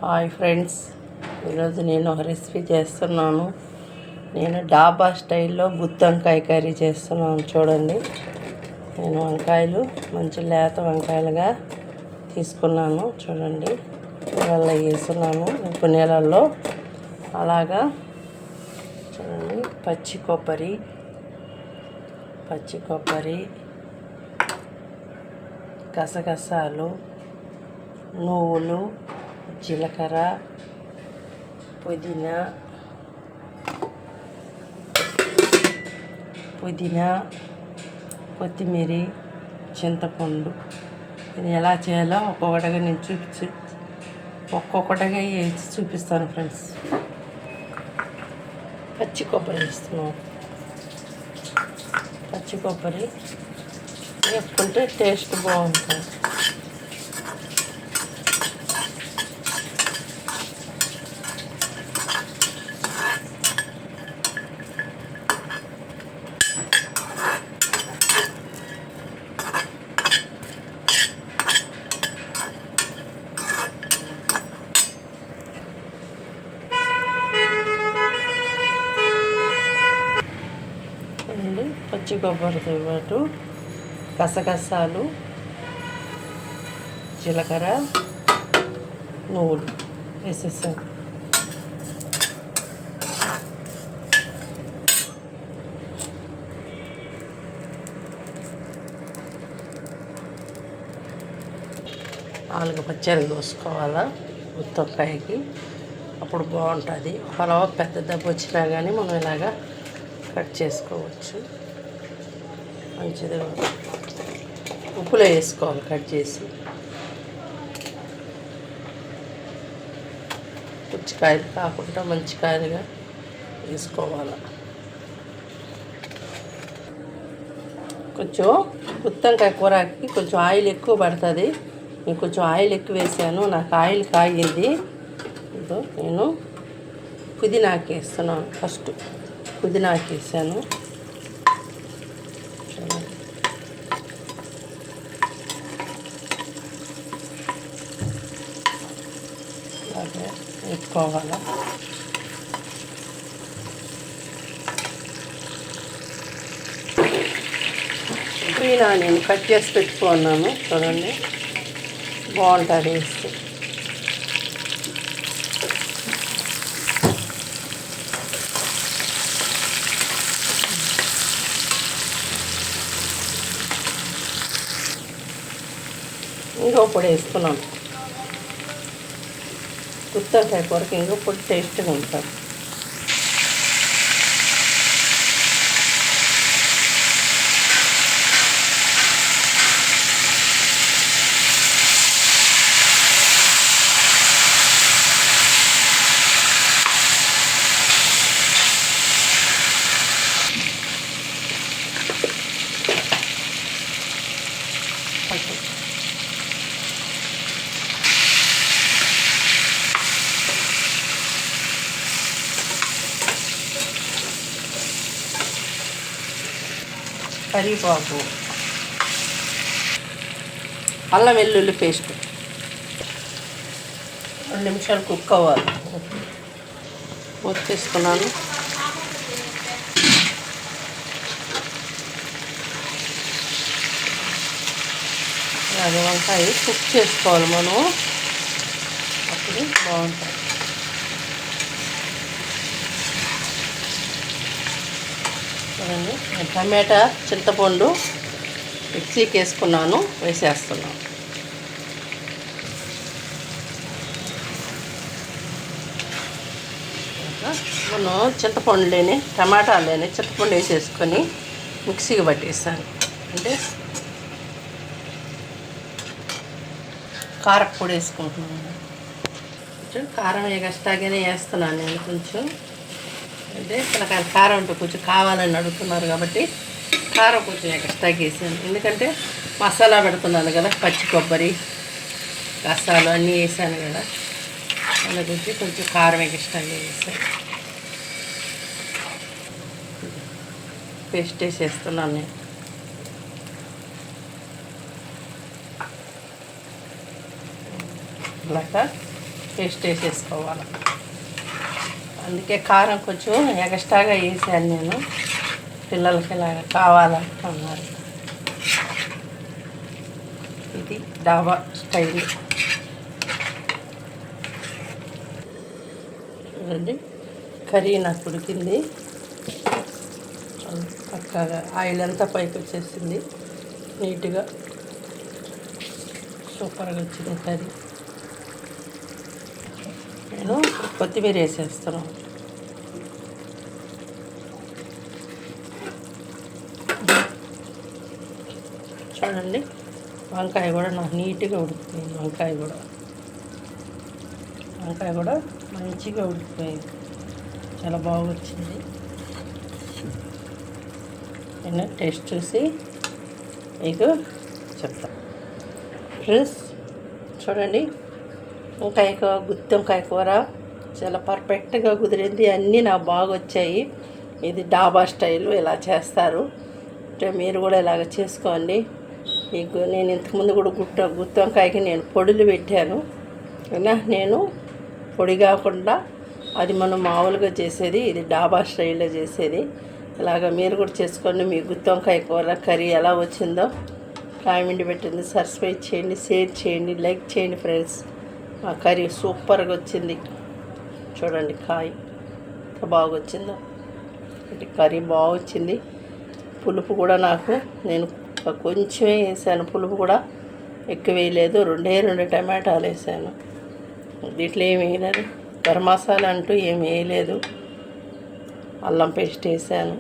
Hi friends, ఈరోజు నేను ఒక రెసిపీ చేస్తున్నాను. నేను డాబా స్టైల్లో గుత్తి వంకాయ కర్రీ చేస్తున్నాను. చూడండి, నేను వంకాయలు మంచి లేత వంకాయలుగా తీసుకున్నాను. చూడండి, నీళ్ళల్లో వేస్తున్నాను, ఉప్పు నీళ్ళల్లో. అలాగా చూడండి, పచ్చి కొబ్బరి, గసగసాలు, నువ్వులు, జీలకర్ర, పుదీనా, కొత్తిమీర, చింతపండు. ఇది ఎలా చేయాలో ఒక్కొక్కటిగా నేను ఒక్కొక్కటిగా వేసి చూపిస్తాను ఫ్రెండ్స్. పచ్చి కొబ్బరి వేస్తున్నాం. పచ్చి కొబ్బరి వేసుకుంటే టేస్ట్ బాగుంటుంది. పచ్చి కొబ్బరితో పాటు గసగసాలు, జీలకర్ర, నువ్వులు వేసేసాను. నాలుగు పచ్చళ్ళు కోసుకోవాలా గుత్తి వంకాయకి, అప్పుడు బాగుంటుంది. పొలవ పెద్ద దెబ్బ వచ్చినా కానీ మనం ఇలాగా కట్ చేసుకోవచ్చు. మంచిది ఉప్పులో వేసుకోవాలి కట్ చేసి. పుచ్చికాయలు కాకుండా మంచి కాయలుగా వేసుకోవాలి. కొంచెం గుత్తి వంకాయ కూరకి కొంచెం ఆయిల్ ఎక్కువ పడుతుంది. నేను కొంచెం ఆయిల్ ఎక్కువ వేసాను, నాకు ఆయిల్ కాగింది. ఇదో నేను పుదీనాకి వేస్తున్నాను. ఫస్ట్ పుదీనాకి వేసాను. అలాగే వేసుకోవాలి. పుదీనా నేను కట్ చేసి పెట్టుకున్నాను. చూడండి, బాగుంటుంది వేస్తే. ఇంకో పొడి వేసుకున్నాను. గుత్తి వంకాయ కూరకి ఇంకో పొడి టేస్ట్గా ఉంటుంది. కరివేపాకు, అల్లం వెల్లుల్లి పేస్ట్ 2 నిమిషాలు కుక్ అవ్వాలి. వచ్చేసుకున్నాను. అలాగే వంకాయ కుక్ చేసుకోవాలి మనం, అప్పుడు బాగుంటుంది. చూడండి, టమాటా, చింతపండు మిక్సీకి వేసుకున్నాను, వేసేస్తున్నాను. మనం చింతపండు లేని చింతపండు వేసేసుకొని మిక్సీకి పట్టేసాను. అంటే కారపొడి వేసుకుంటున్నాను. కొంచెం కారం ఎక్స్ట్రాగానే వేస్తున్నాను నేను. కొంచెం అంటే పిల్లకాయలు కారం ఉంటే కొంచెం కావాలని అడుగుతున్నారు కాబట్టి కారం కొంచెం ఎక్స్ట్రాగా వేసాను. ఎందుకంటే మసాలా పెడుతున్నాను కదా, పచ్చి కొబ్బరి, గసాలు అన్నీ వేసాను కదా, దాని గురించి కొంచెం కారం ఎక్స్ట్రాగా వేసాను. పేస్ట్ వేసేస్తున్నాను నేను. ఇలాగా పేస్ట్ వేసేసుకోవాలి. అందుకే కారం కొంచెం ఎక్స్ట్రాగా వేసాను నేను, పిల్లలకి ఇలాగ కావాలంటున్నారు. ఇది డాబా స్టైల్. చూడండి, కర్రీ నాకు ఉడికింది, పక్కగా ఆయిల్ అంతా పైకి వచ్చేసింది, నీట్గా సూపర్గా వచ్చింది కర్రీ. నేను కొత్తిమీర వేసేస్తున్నాను. చూడండి, వంకాయ కూడా నాకు నీట్గా ఉడికిపోయింది. వంకాయ కూడా మంచిగా ఉడికిపోయింది, చాలా బాగా వచ్చింది. నేను టేస్ట్ చూసి మీకు చెప్తాను. ఫ్రెండ్స్ చూడండి, గుత్తి వంకాయ కూర చాలా పర్ఫెక్ట్గా కుదిరింది, అన్నీ నాకు బాగా వచ్చాయి. ఇది డాబా స్టైల్, ఇలా చేస్తారు. అంటే మీరు కూడా ఇలాగ చేసుకోండి. మీకు నేను ఇంతకుముందు కూడా గుత్తి వంకాయకి నేను పొడులు పెట్టాను, నేను పొడి కాకుండా అది మనం మామూలుగా చేసేది, ఇది డాబా స్టైల్లో చేసేది. ఇలాగ మీరు కూడా చేసుకోండి. మీ గుత్తి వంకాయ కూర కర్రీ ఎలా వచ్చిందో కామెంట్ పెట్టండి, సబ్స్క్రైబ్ చేయండి, షేర్ చేయండి, లైక్ చేయండి. ఫ్రెండ్స్, ఆ కర్రీ సూపర్గా వచ్చింది. చూడండి, కాయ ఎంత బాగా వచ్చిందో, కర్రీ బాగా వచ్చింది. పులుపు కూడా నేను కొంచెమే వేసాను, పులుపు కూడా ఎక్కువ వేయలేదు. 2 టమాటాలు వేసాను, దీంట్లో ఏమి వేయలేదు. గరం మసాలా అంటూ ఏమి వేయలేదు, అల్లం పేస్ట్ వేసాను.